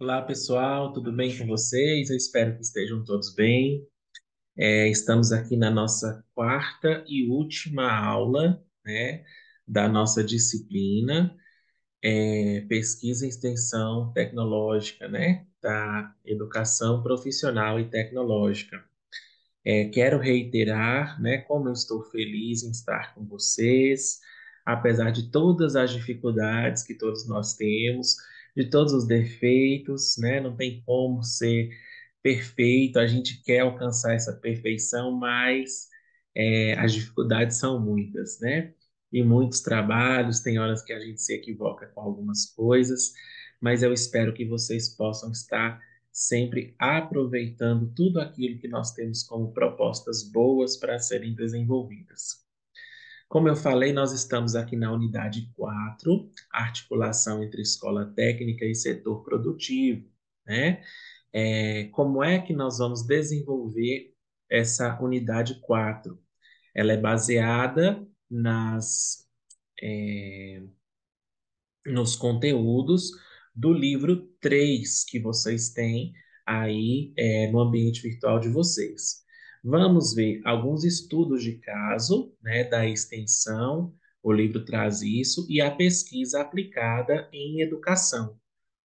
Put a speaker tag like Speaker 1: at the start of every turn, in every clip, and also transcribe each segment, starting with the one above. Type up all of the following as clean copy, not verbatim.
Speaker 1: Olá, pessoal, tudo bem com vocês? Eu espero que estejam todos bem. Estamos aqui na nossa quarta e última aula, né, da nossa disciplina, Pesquisa e Extensão Tecnológica, né, da Educação Profissional e Tecnológica. Quero reiterar, né, como eu estou feliz em estar com vocês, apesar de todas as dificuldades que todos nós temos, de todos os defeitos, né, não tem como ser perfeito, a gente quer alcançar essa perfeição, mas as dificuldades são muitas, né? E muitos trabalhos, tem horas que a gente se equivoca com algumas coisas, mas eu espero que vocês possam estar sempre aproveitando tudo aquilo que nós temos como propostas boas para serem desenvolvidas. Como eu falei, nós estamos aqui na unidade 4, articulação entre escola técnica e setor produtivo, né? Como é que nós vamos desenvolver essa unidade 4? Ela é baseada nos conteúdos do livro 3 que vocês têm aí no ambiente virtual de vocês. Vamos ver alguns estudos de caso, né, da extensão, o livro traz isso, e a pesquisa aplicada em educação.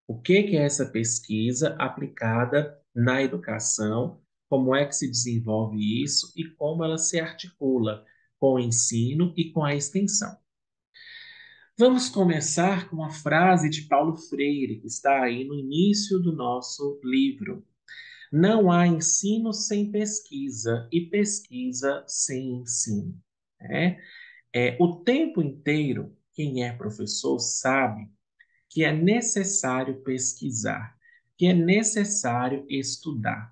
Speaker 1: O que é essa pesquisa aplicada na educação? Como é que se desenvolve isso e como ela se articula com o ensino e com a extensão? Vamos começar com uma frase de Paulo Freire, que está aí no início do nosso livro. Não há ensino sem pesquisa e pesquisa sem ensino. Né? O tempo inteiro, quem é professor sabe que é necessário pesquisar, que é necessário estudar.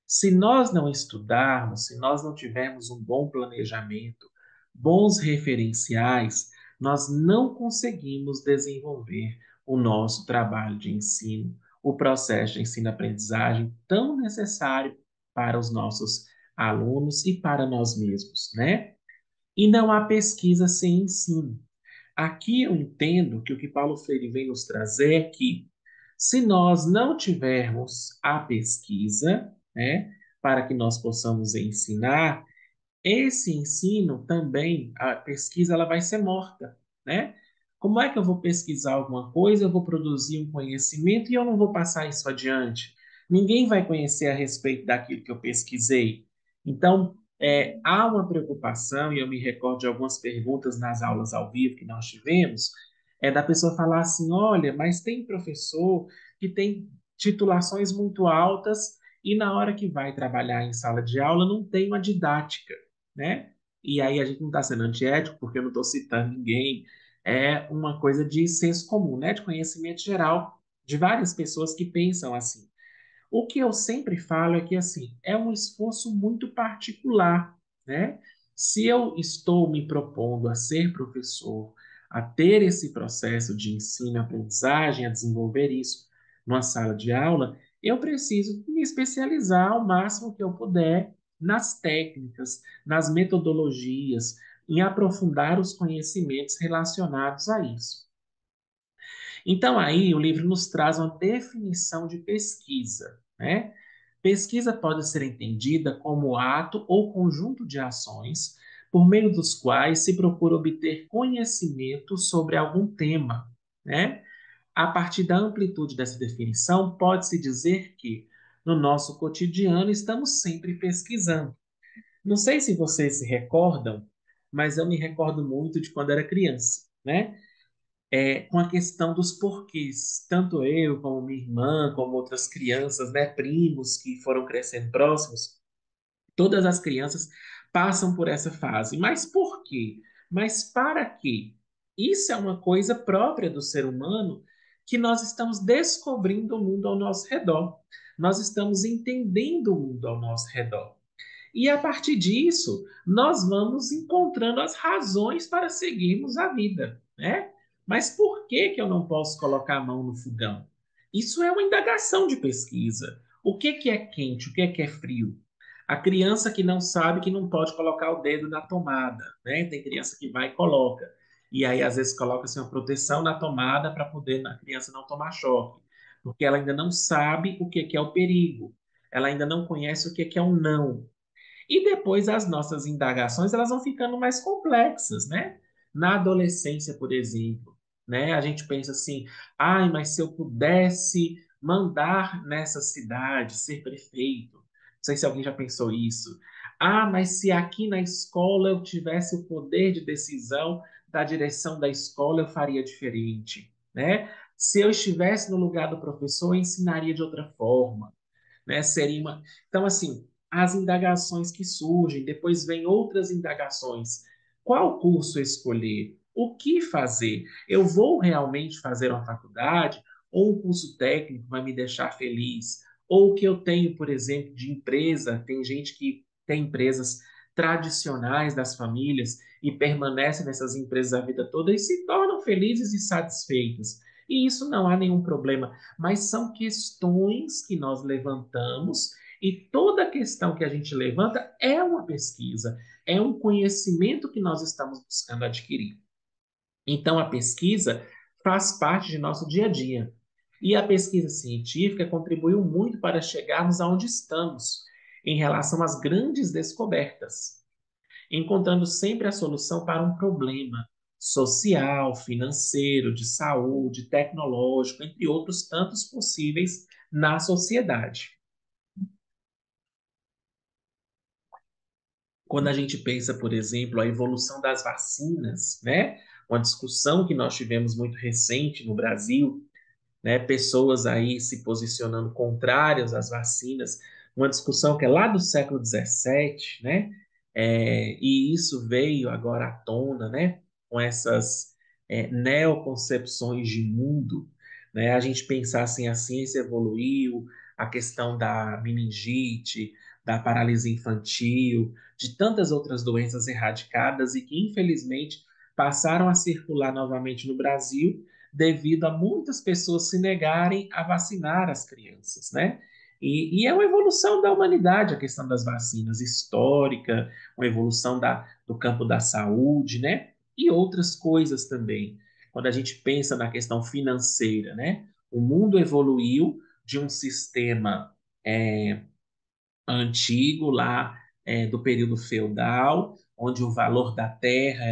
Speaker 1: Se nós não estudarmos, se nós não tivermos um bom planejamento, bons referenciais, nós não conseguimos desenvolver o nosso trabalho de ensino, o processo de ensino-aprendizagem tão necessário para os nossos alunos e para nós mesmos, né? E não há pesquisa sem ensino. Aqui eu entendo que o que Paulo Freire vem nos trazer é que, se nós não tivermos a pesquisa, né, para que nós possamos ensinar, esse ensino também, a pesquisa, ela vai ser morta, né? Como é que eu vou pesquisar alguma coisa, eu vou produzir um conhecimento e eu não vou passar isso adiante? Ninguém vai conhecer a respeito daquilo que eu pesquisei. Então, há uma preocupação, e eu me recordo de algumas perguntas nas aulas ao vivo que nós tivemos, da pessoa falar assim: olha, mas tem professor que tem titulações muito altas e na hora que vai trabalhar em sala de aula não tem uma didática, né? E aí a gente não está sendo antiético, porque eu não estou citando ninguém, é uma coisa de senso comum, né? De conhecimento geral de várias pessoas que pensam assim. O que eu sempre falo é que assim, é um esforço muito particular, né? Se eu estou me propondo a ser professor, a ter esse processo de ensino e aprendizagem, a desenvolver isso numa sala de aula, eu preciso me especializar ao máximo que eu puder nas técnicas, nas metodologias, em aprofundar os conhecimentos relacionados a isso. Então, aí, o livro nos traz uma definição de pesquisa, né? Pesquisa pode ser entendida como ato ou conjunto de ações por meio dos quais se procura obter conhecimento sobre algum tema, né? A partir da amplitude dessa definição, pode-se dizer que, no nosso cotidiano, estamos sempre pesquisando. Não sei se vocês se recordam, mas eu me recordo muito de quando era criança, né? Com a questão dos porquês. Tanto eu, como minha irmã, como outras crianças, né, primos que foram crescendo próximos, todas as crianças passam por essa fase. Mas por quê? Mas para quê? Isso é uma coisa própria do ser humano que nós estamos descobrindo o mundo ao nosso redor. Nós estamos entendendo o mundo ao nosso redor. E a partir disso, nós vamos encontrando as razões para seguirmos a vida, né? Mas por que que eu não posso colocar a mão no fogão? Isso é uma indagação de pesquisa. O que que é quente, o que é frio? A criança que não sabe que não pode colocar o dedo na tomada, né? Tem criança que vai e coloca. E aí, às vezes, coloca-se uma proteção na tomada para poder a criança não tomar choque. porque ela ainda não sabe o que é o perigo, ela ainda não conhece o que é um não. E depois as nossas indagações elas vão ficando mais complexas, né? Na adolescência, por exemplo, né? A gente pensa assim, ai, mas se eu pudesse mandar nessa cidade, ser prefeito, não sei se alguém já pensou isso. Ah, mas se aqui na escola eu tivesse o poder de decisão da direção da escola, eu faria diferente, né? Se eu estivesse no lugar do professor, eu ensinaria de outra forma, né? Seria uma... Então, assim, as indagações que surgem, depois vem outras indagações. Qual curso escolher? O que fazer? Eu vou realmente fazer uma faculdade ou um curso técnico vai me deixar feliz? Ou o que eu tenho, por exemplo, de empresa, tem gente que tem empresas tradicionais das famílias e permanecem nessas empresas a vida toda e se tornam felizes e satisfeitas. E isso não há nenhum problema, mas são questões que nós levantamos e toda questão que a gente levanta é uma pesquisa, é um conhecimento que nós estamos buscando adquirir. Então, a pesquisa faz parte de nosso dia a dia. E a pesquisa científica contribuiu muito para chegarmos aonde estamos, em relação às grandes descobertas, encontrando sempre a solução para um problema social, financeiro, de saúde, tecnológico, entre outros tantos possíveis na sociedade. Quando a gente pensa, por exemplo, a evolução das vacinas, né? Uma discussão que nós tivemos muito recente no Brasil, né, pessoas aí se posicionando contrárias às vacinas, uma discussão que é lá do século XVII, né, e isso veio agora à tona, né, com essas neoconcepções de mundo, né, a gente pensar assim, a ciência evoluiu, a questão da meningite, da paralisia infantil, de tantas outras doenças erradicadas e que infelizmente passaram a circular novamente no Brasil devido a muitas pessoas se negarem a vacinar as crianças, né? E é uma evolução da humanidade a questão das vacinas, histórica, uma evolução do campo da saúde, né? E outras coisas também. Quando a gente pensa na questão financeira, né? O mundo evoluiu de um sistema é, antigo, lá do período feudal, onde o valor da terra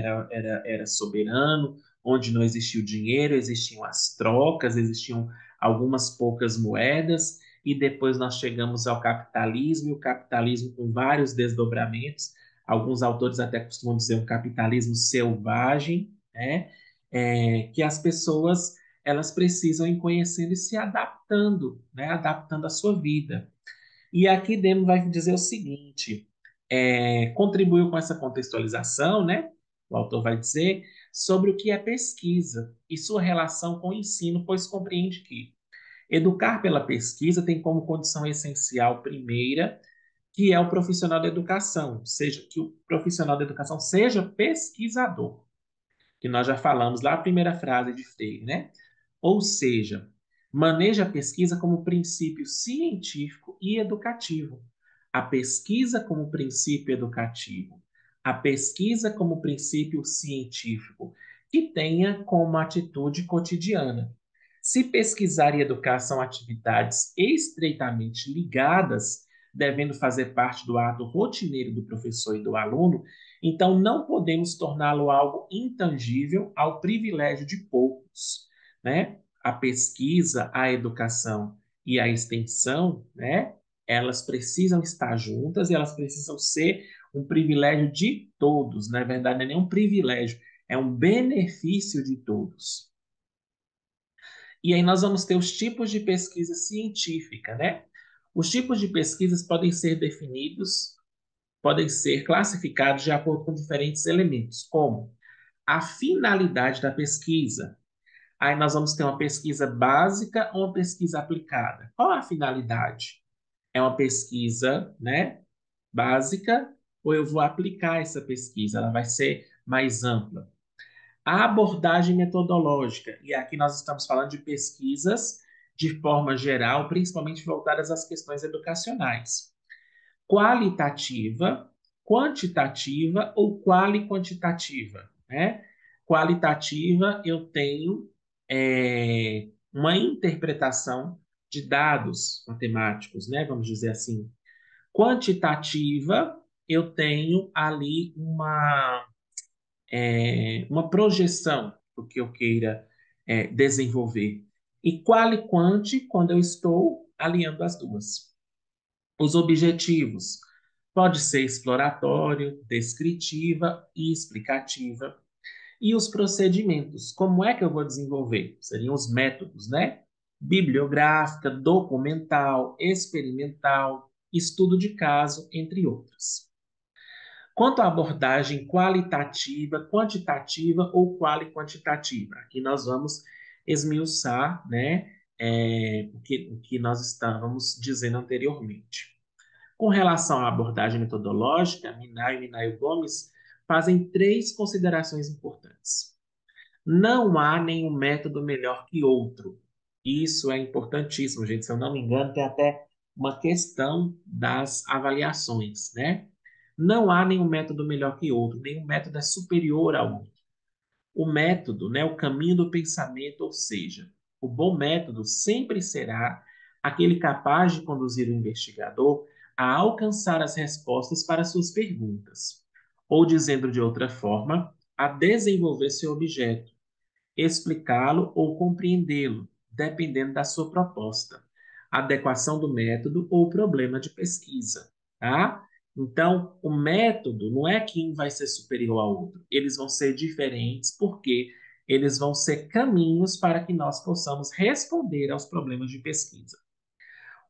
Speaker 1: era soberano, onde não existia o dinheiro, existiam as trocas, existiam algumas poucas moedas, e depois nós chegamos ao capitalismo, e o capitalismo com vários desdobramentos, alguns autores até costumam dizer um capitalismo selvagem, né? Que as pessoas elas precisam ir conhecendo e se adaptando, né? Adaptando a sua vida. E aqui Demo vai dizer o seguinte: contribuiu com essa contextualização, né? O autor vai dizer sobre o que é pesquisa e sua relação com o ensino, pois compreende que educar pela pesquisa tem como condição essencial primeira que é o profissional da educação, seja que o profissional da educação seja pesquisador, que nós já falamos lá, a primeira frase de Freire, né? Ou seja, maneja a pesquisa como princípio científico e educativo. A pesquisa como princípio educativo. A pesquisa como princípio científico, que tenha como atitude cotidiana. Se pesquisar e educar são atividades estreitamente ligadas, devendo fazer parte do ato rotineiro do professor e do aluno, então não podemos torná-lo algo intangível ao privilégio de poucos, né? A pesquisa, a educação e a extensão, né? Elas precisam estar juntas e elas precisam ser um privilégio de todos. Na verdade, não é nem um privilégio, é um benefício de todos. E aí nós vamos ter os tipos de pesquisa científica, né? Os tipos de pesquisas podem ser definidos, podem ser classificados de acordo com diferentes elementos, como a finalidade da pesquisa. Aí nós vamos ter uma pesquisa básica ou uma pesquisa aplicada. Qual a finalidade? É uma pesquisa, né, básica ou eu vou aplicar essa pesquisa? Ela vai ser mais ampla. A abordagem metodológica, e aqui nós estamos falando de pesquisas de forma geral, principalmente voltadas às questões educacionais. Qualitativa, quantitativa ou quali-quantitativa, né? Qualitativa, eu tenho uma interpretação de dados matemáticos, né? Vamos dizer assim. Quantitativa, eu tenho ali uma projeção do que eu queira desenvolver. E qual e quanti, quando eu estou alinhando as duas. Os objetivos. Pode ser exploratório, descritiva e explicativa. E os procedimentos. Como é que eu vou desenvolver? Seriam os métodos, né? Bibliográfica, documental, experimental, estudo de caso, entre outros. Quanto à abordagem qualitativa, quantitativa ou quali-quantitativa, aqui nós vamos esmiuçar, né, o que nós estávamos dizendo anteriormente. Com relação à abordagem metodológica, Minayo e Minayo Gomes fazem três considerações importantes. Não há nenhum método melhor que outro. Isso é importantíssimo, gente. Se eu não me engano, tem até uma questão das avaliações, né? Não há nenhum método melhor que outro, nenhum método é superior ao outro. O método, né, o caminho do pensamento, ou seja, o bom método sempre será aquele capaz de conduzir o investigador a alcançar as respostas para suas perguntas, ou dizendo de outra forma, a desenvolver seu objeto, explicá-lo ou compreendê-lo, dependendo da sua proposta, adequação do método ou problema de pesquisa, tá? Então, o método não é que um vai ser superior ao outro, eles vão ser diferentes porque eles vão ser caminhos para que nós possamos responder aos problemas de pesquisa.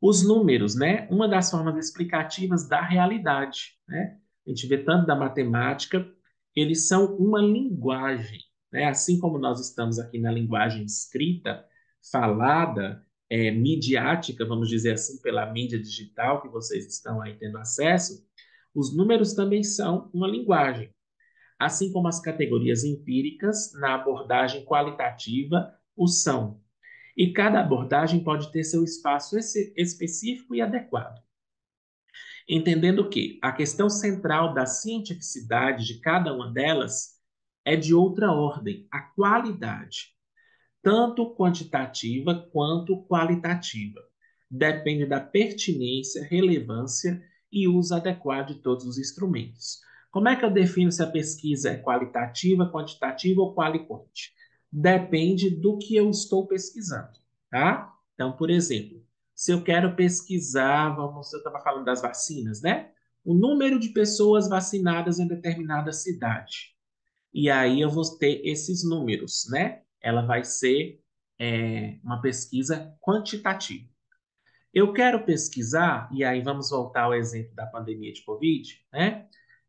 Speaker 1: Os números, né? Uma das formas explicativas da realidade, né? A gente vê tanto da matemática, eles são uma linguagem, né? Assim como nós estamos aqui na linguagem escrita, falada, midiática, vamos dizer assim, pela mídia digital que vocês estão aí tendo acesso, os números também são uma linguagem, assim como as categorias empíricas na abordagem qualitativa o são. E cada abordagem pode ter seu espaço específico e adequado. Entendendo que a questão central da cientificidade de cada uma delas é de outra ordem, a qualidade, tanto quantitativa quanto qualitativa. Depende da pertinência, relevância e uso adequado de todos os instrumentos. Como é que eu defino se a pesquisa é qualitativa, quantitativa ou quali-quant? Depende do que eu estou pesquisando, tá? Então, por exemplo, se eu quero pesquisar, eu estava falando das vacinas, né? O número de pessoas vacinadas em determinada cidade. E aí eu vou ter esses números, né? Ela vai ser uma pesquisa quantitativa. Eu quero pesquisar, e aí vamos voltar ao exemplo da pandemia de Covid, né?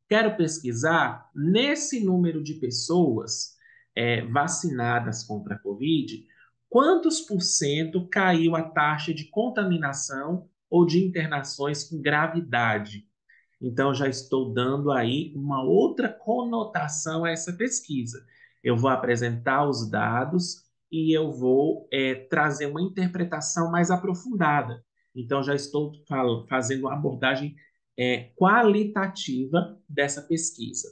Speaker 1: Quero pesquisar nesse número de pessoas vacinadas contra a Covid, quantos por cento caiu a taxa de contaminação ou de internações com gravidade. Então, já estou dando aí uma outra conotação a essa pesquisa. Eu vou apresentar os dados e eu vou trazer uma interpretação mais aprofundada. Então, já estou fazendo uma abordagem qualitativa dessa pesquisa.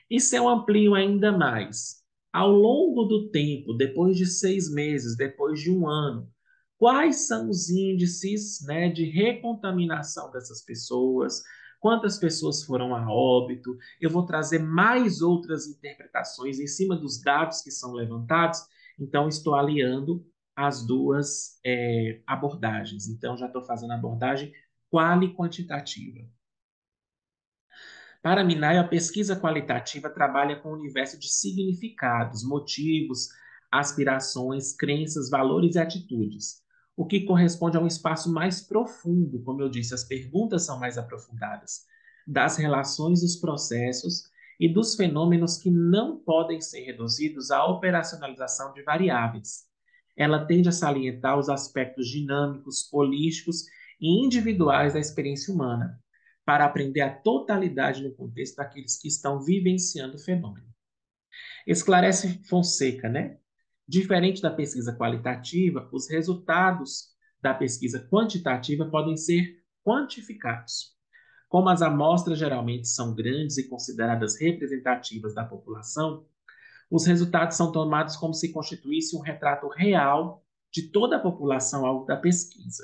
Speaker 1: E se eu amplio ainda mais, ao longo do tempo, depois de 6 meses, depois de um ano, quais são os índices, né, de recontaminação dessas pessoas? Quantas pessoas foram a óbito? Eu vou trazer mais outras interpretações em cima dos dados que são levantados. Então, estou aliando as duas abordagens. Então, já estou fazendo a abordagem quali-quantitativa. Para Minayo, a pesquisa qualitativa trabalha com o universo de significados, motivos, aspirações, crenças, valores e atitudes, o que corresponde a um espaço mais profundo, como eu disse, as perguntas são mais aprofundadas, das relações dos processos e dos fenômenos que não podem ser reduzidos à operacionalização de variáveis. Ela tende a salientar os aspectos dinâmicos, holísticos e individuais da experiência humana para aprender a totalidade no contexto daqueles que estão vivenciando o fenômeno. Esclarece Fonseca, né? Diferente da pesquisa qualitativa, os resultados da pesquisa quantitativa podem ser quantificados. Como as amostras geralmente são grandes e consideradas representativas da população, os resultados são tomados como se constituísse um retrato real de toda a população alvo da pesquisa.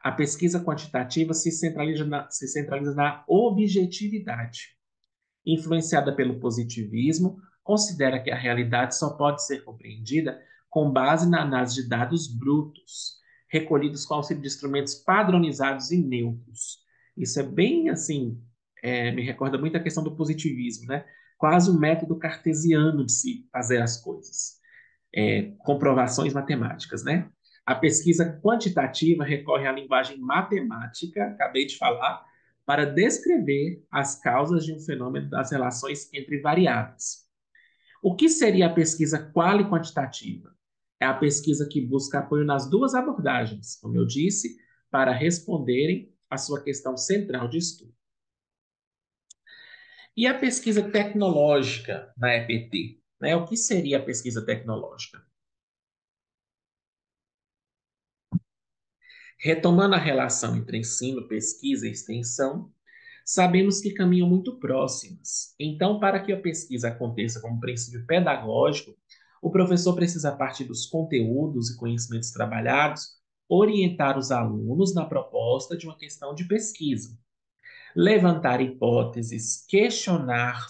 Speaker 1: A pesquisa quantitativa se centraliza na objetividade. Influenciada pelo positivismo, considera que a realidade só pode ser compreendida com base na análise de dados brutos, recolhidos com auxílio de instrumentos padronizados e neutros. Isso é bem assim, me recorda muito a questão do positivismo, né? Quase o método cartesiano de se fazer as coisas, comprovações matemáticas, né? A pesquisa quantitativa recorre à linguagem matemática, acabei de falar, para descrever as causas de um fenômeno das relações entre variáveis. O que seria a pesquisa quali-quantitativa? É a pesquisa que busca apoio nas duas abordagens, como eu disse, para responderem à sua questão central de estudo. E a pesquisa tecnológica na EPT? Né? O que seria a pesquisa tecnológica? Retomando a relação entre ensino, pesquisa e extensão, sabemos que caminham muito próximas. Então, para que a pesquisa aconteça como princípio pedagógico, o professor precisa, a partir dos conteúdos e conhecimentos trabalhados, orientar os alunos na proposta de uma questão de pesquisa, levantar hipóteses, questionar,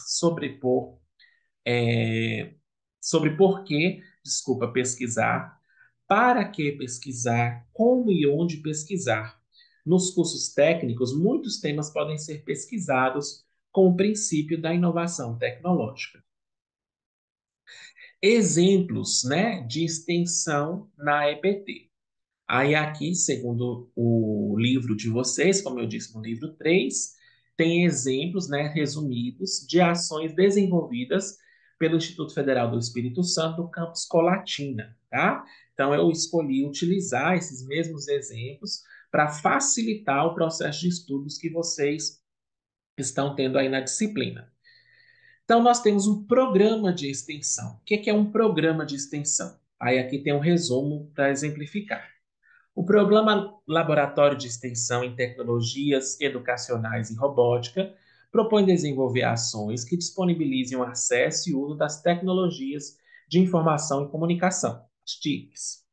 Speaker 1: é, sobre por que, desculpa, pesquisar, para que pesquisar, como e onde pesquisar. Nos cursos técnicos, muitos temas podem ser pesquisados com o princípio da inovação tecnológica. Exemplos, né, de extensão na EPT. Aí aqui, segundo o livro de vocês, como eu disse no livro 3, tem exemplos, né, resumidos de ações desenvolvidas pelo Instituto Federal do Espírito Santo, no campus Colatina, tá? Então eu escolhi utilizar esses mesmos exemplos para facilitar o processo de estudos que vocês estão tendo aí na disciplina. Então nós temos um programa de extensão. O que é um programa de extensão? Aí aqui tem um resumo para exemplificar. O Programa Laboratório de Extensão em Tecnologias Educacionais e Robótica propõe desenvolver ações que disponibilizem o acesso e uso das tecnologias de informação e comunicação, as TICs,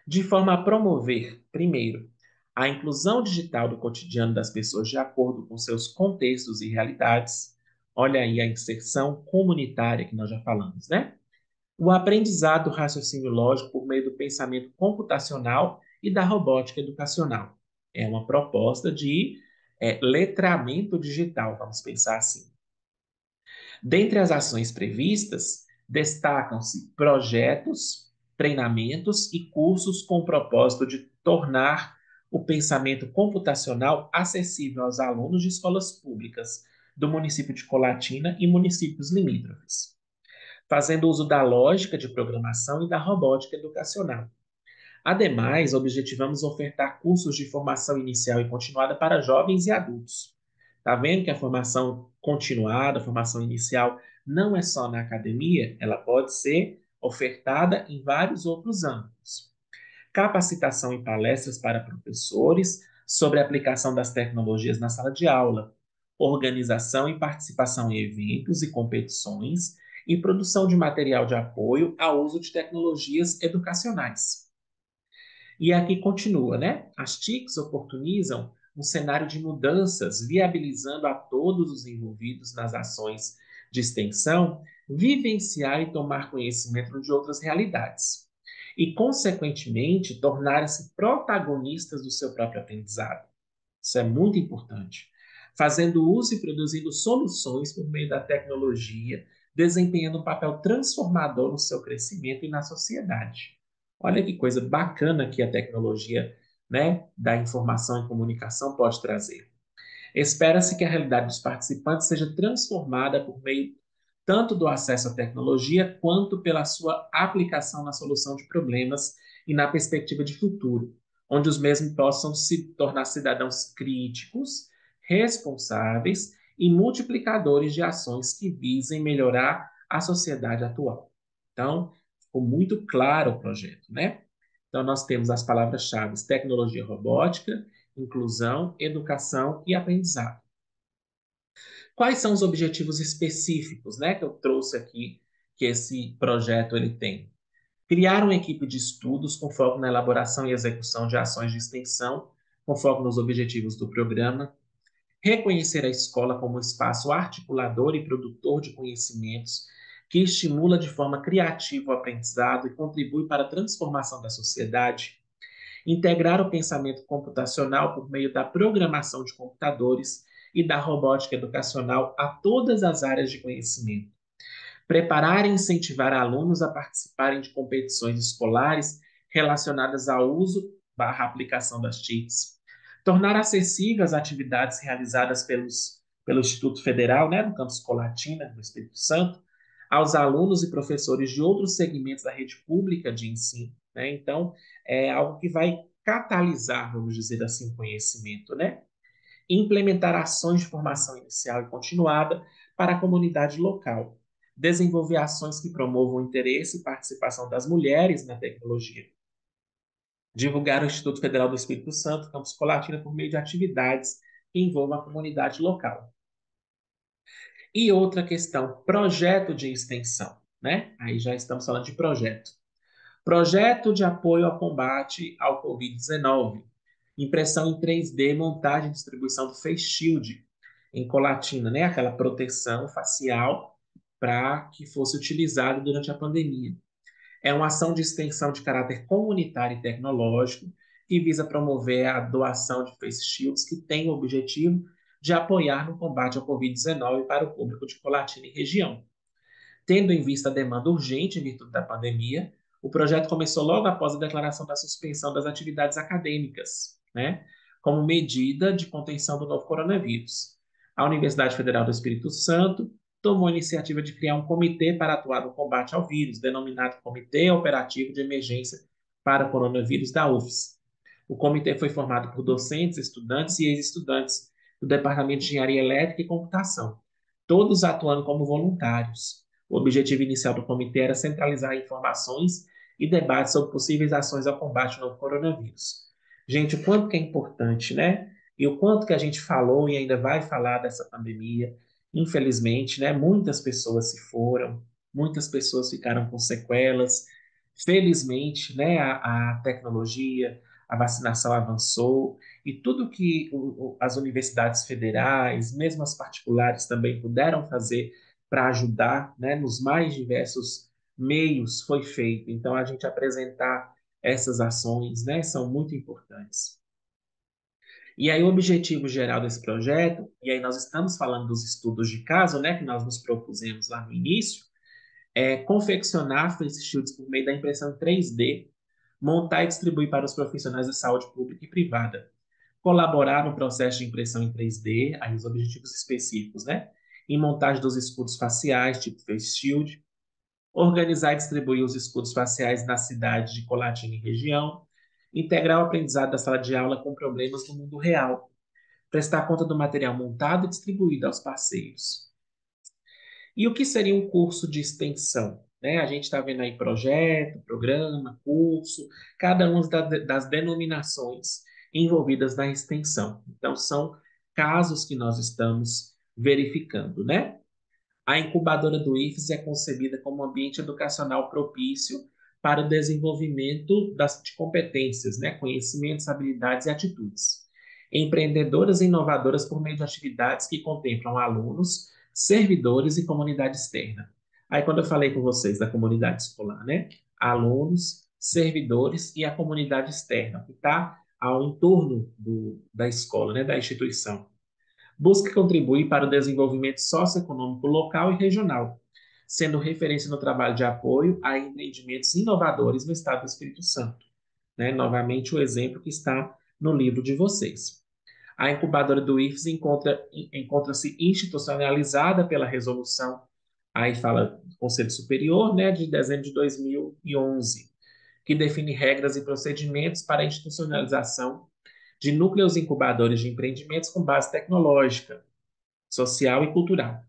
Speaker 1: de forma a promover, primeiro, a inclusão digital do cotidiano das pessoas de acordo com seus contextos e realidades. Olha aí a inserção comunitária que nós já falamos, né? O aprendizado do raciocínio lógico por meio do pensamento computacional e da robótica educacional. É uma proposta de letramento digital, vamos pensar assim. Dentre as ações previstas, destacam-se projetos, treinamentos e cursos com o propósito de tornar o pensamento computacional acessível aos alunos de escolas públicas do município de Colatina e municípios limítrofes, fazendo uso da lógica de programação e da robótica educacional. Ademais, objetivamos ofertar cursos de formação inicial e continuada para jovens e adultos. Tá vendo que a formação continuada, a formação inicial, não é só na academia, ela pode ser ofertada em vários outros âmbitos. Capacitação em palestras para professores sobre a aplicação das tecnologias na sala de aula, organização e participação em eventos e competições e produção de material de apoio ao uso de tecnologias educacionais. E aqui continua, né? As TICs oportunizam um cenário de mudanças, viabilizando a todos os envolvidos nas ações de extensão vivenciar e tomar conhecimento de outras realidades e, consequentemente, tornarem-se protagonistas do seu próprio aprendizado. Isso é muito importante. Fazendo uso e produzindo soluções por meio da tecnologia, desempenhando um papel transformador no seu crescimento e na sociedade. Olha que coisa bacana que a tecnologia, né, da informação e comunicação pode trazer. Espera-se que a realidade dos participantes seja transformada por meio tanto do acesso à tecnologia quanto pela sua aplicação na solução de problemas e na perspectiva de futuro, onde os mesmos possam se tornar cidadãos críticos, responsáveis e multiplicadores de ações que visem melhorar a sociedade atual. Então, ficou muito claro o projeto, né? Então, nós temos as palavras-chave tecnologia robótica, inclusão, educação e aprendizado. Quais são os objetivos específicos, né, que eu trouxe aqui, que esse projeto ele tem? Criar uma equipe de estudos com foco na elaboração e execução de ações de extensão, com foco nos objetivos do programa. Reconhecer a escola como um espaço articulador e produtor de conhecimentos que estimula de forma criativa o aprendizado e contribui para a transformação da sociedade. Integrar o pensamento computacional por meio da programação de computadores e da robótica educacional a todas as áreas de conhecimento. Preparar e incentivar alunos a participarem de competições escolares relacionadas ao uso barra aplicação das TICs. Tornar acessíveis as atividades realizadas pelo Instituto Federal, né, no campus Colatina, no Espírito Santo, aos alunos e professores de outros segmentos da rede pública de ensino. Né? Então, é algo que vai catalisar, vamos dizer assim, o conhecimento, né? Implementar ações de formação inicial e continuada para a comunidade local, desenvolver ações que promovam o interesse e participação das mulheres na tecnologia, divulgar o Instituto Federal do Espírito Santo, Campus Colatina, por meio de atividades que envolvam a comunidade local. E outra questão, projeto de extensão, né? Aí já estamos falando de projeto. Projeto de apoio ao combate ao Covid-19. Impressão em 3D, montagem e distribuição do Face Shield em Colatina, né? Aquela proteção facial para que fosse utilizado durante a pandemia. É uma ação de extensão de caráter comunitário e tecnológico que visa promover a doação de face shields que tem o objetivo de apoiar no combate ao Covid-19 para o público de Colatina e região. Tendo em vista a demanda urgente em virtude da pandemia, o projeto começou logo após a declaração da suspensão das atividades acadêmicas, né, como medida de contenção do novo coronavírus. A Universidade Federal do Espírito Santo tomou a iniciativa de criar um comitê para atuar no combate ao vírus, denominado Comitê Operativo de Emergência para o Coronavírus da UFES. O comitê foi formado por docentes, estudantes e ex-estudantes do Departamento de Engenharia Elétrica e Computação, todos atuando como voluntários. O objetivo inicial do comitê era centralizar informações e debates sobre possíveis ações ao combate ao novo coronavírus. Gente, o quanto que é importante, né? E o quanto que a gente falou e ainda vai falar dessa pandemia. Infelizmente, né? Muitas pessoas se foram, muitas pessoas ficaram com sequelas. Felizmente, né? A tecnologia, a vacinação avançou e tudo que as universidades federais, mesmo as particulares, também puderam fazer para ajudar, né, nos mais diversos meios foi feito. Então, a gente apresentar essas ações, né, são muito importantes. E aí, o objetivo geral desse projeto, e aí nós estamos falando dos estudos de caso, né, que nós nos propusemos lá no início, é confeccionar face shields por meio da impressão 3D, montar e distribuir para os profissionais da saúde pública e privada, colaborar no processo de impressão em 3D, aí os objetivos específicos, né? Em montagem dos escudos faciais, tipo Face Shield, organizar e distribuir os escudos faciais na cidade de Colatina e região, integrar o aprendizado da sala de aula com problemas no mundo real, prestar conta do material montado e distribuído aos parceiros. E o que seria um curso de extensão? Né? A gente está vendo aí projeto, programa, curso, cada uma das denominações envolvidas na extensão. Então, são casos que nós estamos verificando, né? A incubadora do IFES é concebida como um ambiente educacional propício para o desenvolvimento de competências, né? Conhecimentos, habilidades e atitudes. Empreendedoras e inovadoras por meio de atividades que contemplam alunos, servidores e comunidade externa. Aí, quando eu falei com vocês da comunidade escolar, né? Alunos, servidores e a comunidade externa, que está ao entorno da escola, né? Da instituição. Busca contribuir para o desenvolvimento socioeconômico local e regional, sendo referência no trabalho de apoio a empreendimentos inovadores no estado do Espírito Santo. Né? Novamente, o exemplo que está no livro de vocês. A incubadora do IFES encontra-se institucionalizada pela resolução, aí fala do Conselho Superior, né, de dezembro de 2011, que define regras e procedimentos para a institucionalização de núcleos incubadores de empreendimentos com base tecnológica, social e cultural.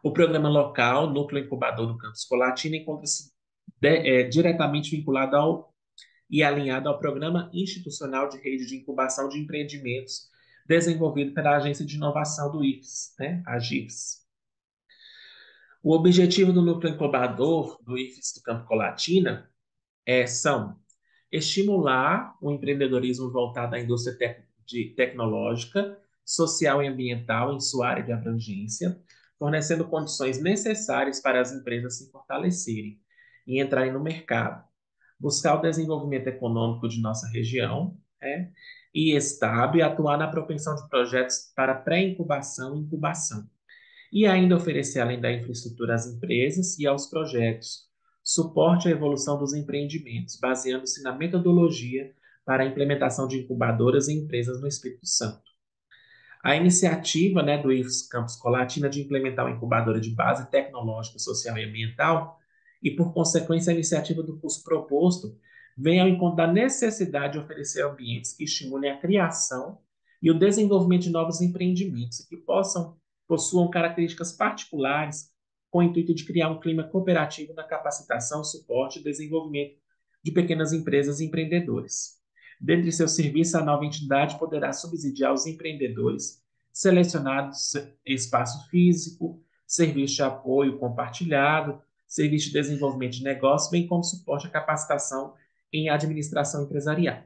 Speaker 1: O programa local, Núcleo Incubador do Campus Colatina, encontra-se diretamente vinculado e alinhado ao Programa Institucional de Rede de Incubação de Empreendimentos, desenvolvido pela Agência de Inovação do IFES, né, a GIFES. O objetivo do núcleo incubador do IFES do Campo Colatina são estimular o empreendedorismo voltado à indústria tecnológica, social e ambiental em sua área de abrangência, fornecendo condições necessárias para as empresas se fortalecerem e entrarem no mercado, buscar o desenvolvimento econômico de nossa região, e estável e atuar na propensão de projetos para pré-incubação e incubação e ainda oferecer, além da infraestrutura às empresas e aos projetos, suporte à evolução dos empreendimentos, baseando-se na metodologia para a implementação de incubadoras e empresas no Espírito Santo. A iniciativa, do IFES Campus Colatina de implementar uma incubadora de base tecnológica, social e ambiental, e por consequência a iniciativa do curso proposto, vem ao encontro da necessidade de oferecer ambientes que estimulem a criação e o desenvolvimento de novos empreendimentos e que possuam características particulares com o intuito de criar um clima cooperativo na capacitação, suporte e desenvolvimento de pequenas empresas e empreendedores. Dentre seus serviços, a nova entidade poderá subsidiar os empreendedores selecionados espaço físico, serviço de apoio compartilhado, serviço de desenvolvimento de negócio, bem como suporte à capacitação em administração empresarial.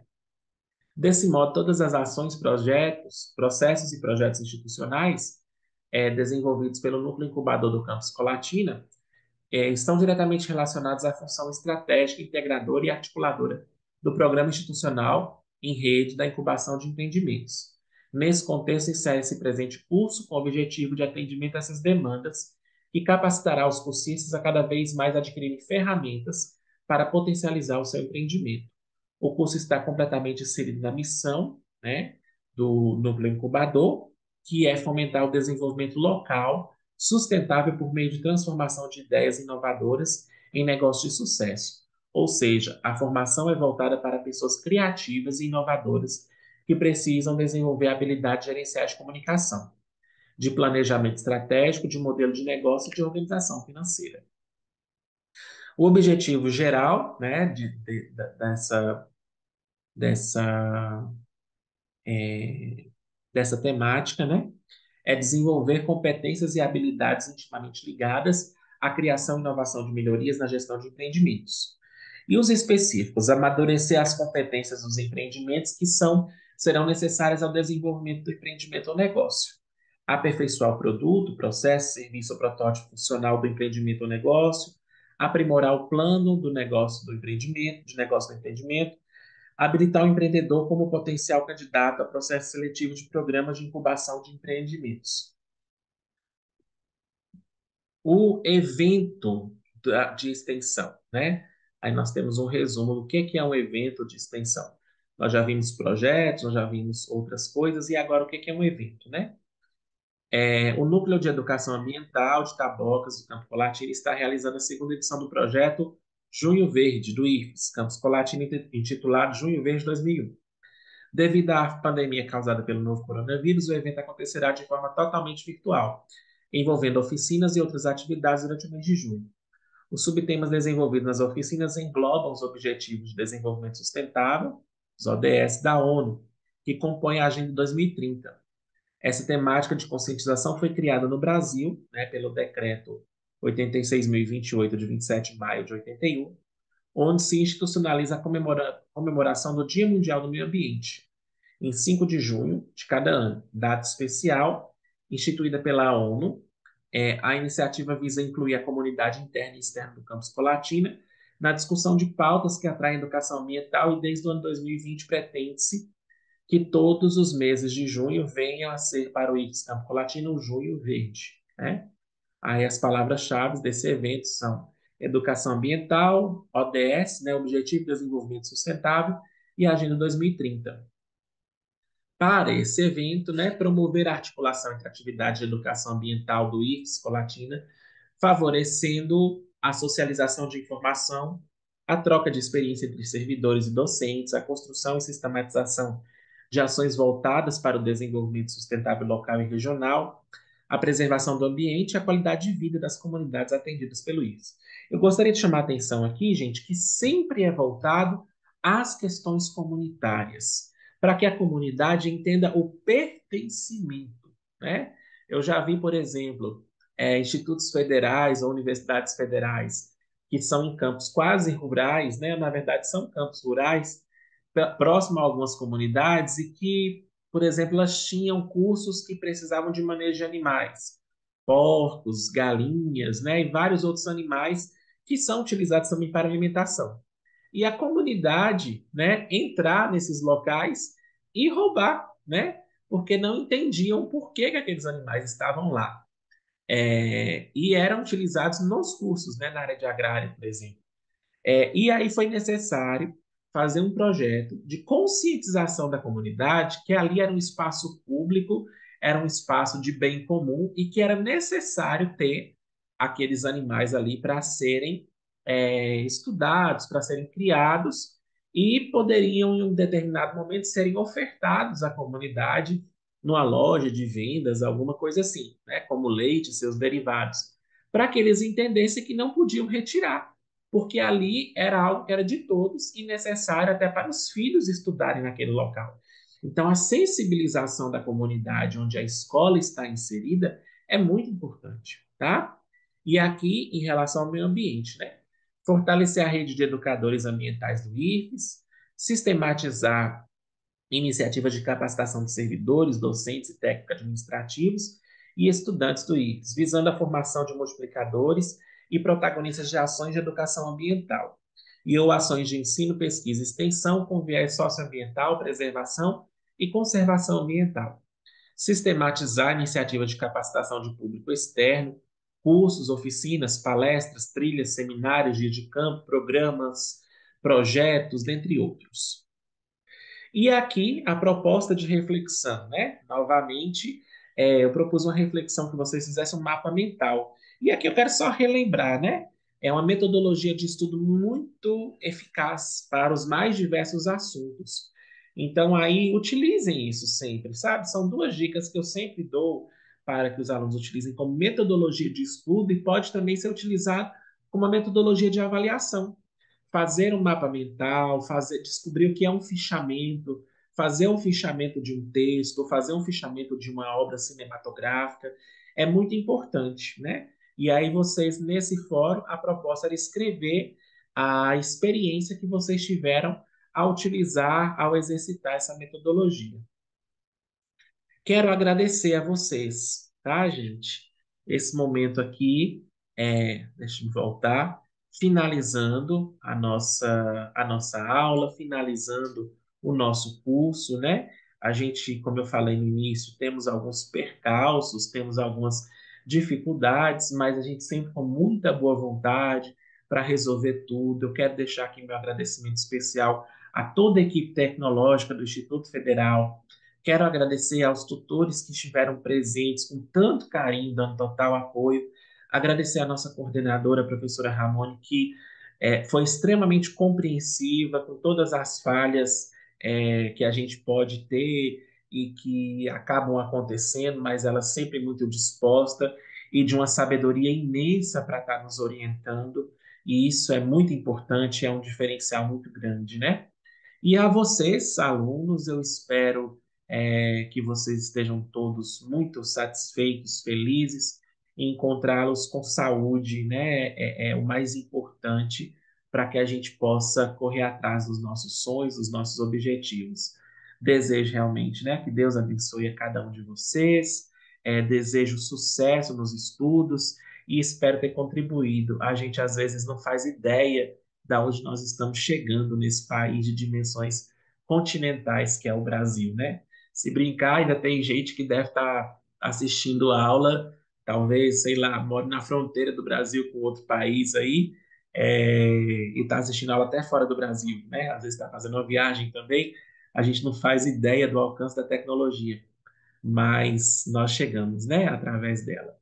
Speaker 1: Desse modo, todas as ações, projetos, processos e projetos institucionais desenvolvidos pelo Núcleo Incubador do Campus Colatina estão diretamente relacionados à função estratégica, integradora e articuladora do programa institucional em rede da incubação de empreendimentos. Nesse contexto, insere-se presente curso com o objetivo de atendimento a essas demandas e capacitará os cursistas a cada vez mais adquirirem ferramentas para potencializar o seu empreendimento. O curso está completamente inserido na missão, do núcleo incubador, que é fomentar o desenvolvimento local sustentável por meio de transformação de ideias inovadoras em negócios de sucesso. Ou seja, a formação é voltada para pessoas criativas e inovadoras que precisam desenvolver habilidades gerenciais de comunicação, de planejamento estratégico, de modelo de negócio e de organização financeira. O objetivo geral, dessa, dessa temática, é desenvolver competências e habilidades intimamente ligadas à criação e inovação de melhorias na gestão de empreendimentos. E os específicos, amadurecer as competências dos empreendimentos serão necessárias ao desenvolvimento do empreendimento ou negócio. Aperfeiçoar o produto, processo, serviço ou protótipo funcional do empreendimento ou negócio, aprimorar o plano do negócio do empreendimento, habilitar o empreendedor como potencial candidato a processo seletivo de programas de incubação de empreendimentos. O evento de extensão, Aí nós temos um resumo do que é um evento de extensão. Nós já vimos projetos, nós já vimos outras coisas, e agora o que é um evento, O Núcleo de Educação Ambiental de Tabocas, do Campo Colatina, está realizando a segunda edição do projeto Junho Verde, do IFES, Campus Colatina, intitulado Junho Verde 2001. Devido à pandemia causada pelo novo coronavírus, o evento acontecerá de forma totalmente virtual, envolvendo oficinas e outras atividades durante o mês de junho. Os subtemas desenvolvidos nas oficinas englobam os Objetivos de Desenvolvimento Sustentável, os ODS da ONU, que compõem a Agenda 2030. Essa temática de conscientização foi criada no Brasil, pelo Decreto 86.028, de 27 de maio de 81, onde se institucionaliza a comemoração do Dia Mundial do Meio Ambiente, em 5 de junho de cada ano, data especial instituída pela ONU. A iniciativa visa incluir a comunidade interna e externa do campus Colatina na discussão de pautas que atraem a educação ambiental e desde o ano 2020 pretende-se que todos os meses de junho venham a ser para o IFES Campo Colatina um junho verde. Aí as palavras-chave desse evento são educação ambiental, ODS, Objetivo de Desenvolvimento Sustentável, e Agenda 2030. Para esse evento, promover a articulação entre a atividade de educação ambiental do IFES Colatina, favorecendo a socialização de informação, a troca de experiência entre servidores e docentes, a construção e sistematização de ações voltadas para o desenvolvimento sustentável local e regional, a preservação do ambiente e a qualidade de vida das comunidades atendidas pelo IFES. Eu gostaria de chamar a atenção aqui, gente, que sempre é voltado às questões comunitárias, para que a comunidade entenda o pertencimento, Eu já vi, por exemplo, institutos federais ou universidades federais que são em campos quase rurais, né? Na verdade, são campos rurais, próximo a algumas comunidades e que, por exemplo, elas tinham cursos que precisavam de manejo de animais, porcos, galinhas, né? E vários outros animais que são utilizados também para alimentação. E a comunidade, né, entrar nesses locais e roubar, né? Porque não entendiam por que aqueles animais estavam lá. E eram utilizados nos cursos, né, na área de agrária, por exemplo. E aí foi necessário fazer um projeto de conscientização da comunidade, que ali era um espaço público, era um espaço de bem comum e que era necessário ter aqueles animais ali para serem estudados, para serem criados e poderiam, em um determinado momento, serem ofertados à comunidade numa loja de vendas, alguma coisa assim, né? Como leite e seus derivados, para que eles entendessem que não podiam retirar porque ali era algo que era de todos e necessário até para os filhos estudarem naquele local. Então, a sensibilização da comunidade onde a escola está inserida é muito importante, tá? E aqui, em relação ao meio ambiente, né? Fortalecer a rede de educadores ambientais do IFES, sistematizar iniciativas de capacitação de servidores, docentes e técnicos administrativos e estudantes do IFES, visando a formação de multiplicadores e protagonistas de ações de educação ambiental, e ou ações de ensino, pesquisa e extensão com viés socioambiental, preservação e conservação ambiental. Sistematizar iniciativas de capacitação de público externo, cursos, oficinas, palestras, trilhas, seminários, dias de campo, programas, projetos, dentre outros. E aqui a proposta de reflexão, né? Novamente, eu propus uma reflexão que vocês fizessem um mapa mental. E aqui eu quero só relembrar, né? É uma metodologia de estudo muito eficaz para os mais diversos assuntos. Então, aí, utilizem isso sempre, sabe? São duas dicas que eu sempre dou para que os alunos utilizem como metodologia de estudo e pode também ser utilizado como uma metodologia de avaliação fazer um mapa mental, descobrir o que é um fichamento, fazer um fichamento de um texto, fazer um fichamento de uma obra cinematográfica, é muito importante, né? E aí vocês, nesse fórum, a proposta era escrever a experiência que vocês tiveram ao utilizar, ao exercitar essa metodologia. Quero agradecer a vocês, tá, gente? Esse momento aqui, deixa eu voltar, finalizando a nossa aula, finalizando o nosso curso, né? A gente, como eu falei no início, temos alguns percalços, temos algumas dificuldades, mas a gente sempre com muita boa vontade para resolver tudo. Eu quero deixar aqui meu agradecimento especial a toda a equipe tecnológica do Instituto Federal. Quero agradecer aos tutores que estiveram presentes com tanto carinho, dando total apoio. Agradecer à nossa coordenadora, a professora Ramone, que foi extremamente compreensiva com todas as falhas que a gente pode ter e que acabam acontecendo, mas ela sempre muito disposta e de uma sabedoria imensa para estar nos orientando. E isso é muito importante, é um diferencial muito grande, né? E a vocês, alunos, eu espero que vocês estejam todos muito satisfeitos, felizes, e encontrá-los com saúde, né? É o mais importante para que a gente possa correr atrás dos nossos sonhos, dos nossos objetivos. Desejo realmente, né, que Deus abençoe a cada um de vocês, desejo sucesso nos estudos e espero ter contribuído. A gente às vezes não faz ideia da onde nós estamos chegando nesse país de dimensões continentais que é o Brasil, né? Se brincar, ainda tem gente que deve estar assistindo a aula, talvez, sei lá, mora na fronteira do Brasil com outro país aí, e está assistindo a aula até fora do Brasil, né? Às vezes está fazendo uma viagem também, a gente não faz ideia do alcance da tecnologia, mas nós chegamos, né, através dela.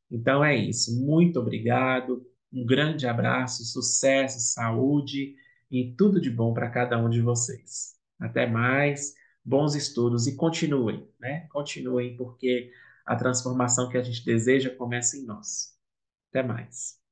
Speaker 1: Então é isso. Muito obrigado. Um grande abraço, sucesso, saúde e tudo de bom para cada um de vocês. Até mais, bons estudos e continuem, né? Continuem, porque a transformação que a gente deseja começa em nós. Até mais.